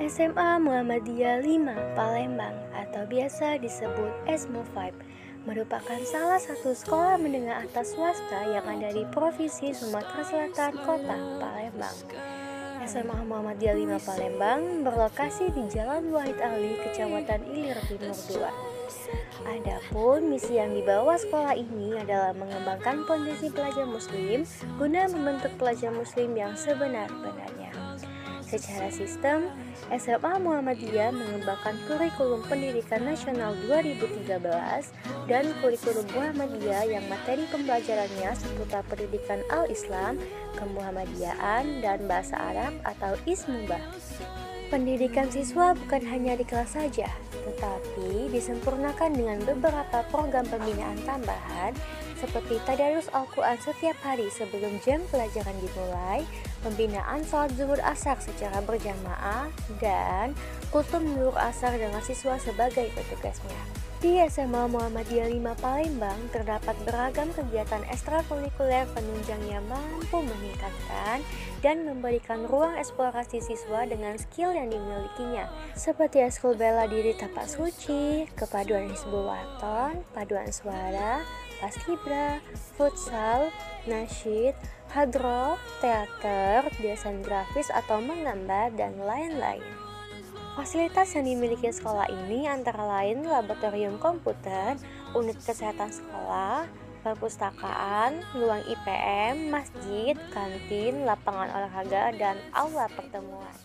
SMA Muhammadiyah 5 Palembang atau biasa disebut ESMO 5 merupakan salah satu sekolah menengah atas swasta yang ada di Provinsi Sumatera Selatan, Kota Palembang. SMA Muhammadiyah 5 Palembang berlokasi di Jalan Wahid Ali, Kecamatan Ilir Timur 2. Adapun misi yang dibawa sekolah ini adalah mengembangkan kondisi pelajar muslim guna membentuk pelajar muslim yang sebenar-benarnya. Secara sistem, SMA Muhammadiyah mengembangkan kurikulum pendidikan nasional 2013 dan kurikulum Muhammadiyah yang materi pembelajarannya seputar pendidikan Al-Islam, Kemuhammadiyaan, dan bahasa Arab atau Ismubah. Pendidikan siswa bukan hanya di kelas saja, tetapi disempurnakan dengan beberapa program pembinaan tambahan seperti tadarus Al-Quran setiap hari sebelum jam pelajaran dimulai, pembinaan sholat zuhur asar secara berjamaah, dan kultum zuhur asar dengan siswa sebagai petugasnya. Di SMA Muhammadiyah 5 Palembang terdapat beragam kegiatan ekstrakurikuler penunjang yang mampu meningkatkan dan memberikan ruang eksplorasi siswa dengan skill yang dimilikinya, seperti ekskul bela diri tapak suci, kepaduan hizbul waton, paduan suara, paskibra, futsal, nasyid, hadroh, teater, desain grafis atau menggambar, dan lain-lain. Fasilitas yang dimiliki sekolah ini antara lain laboratorium komputer, unit kesehatan sekolah, perpustakaan, ruang IPM, masjid, kantin, lapangan olahraga, dan aula pertemuan.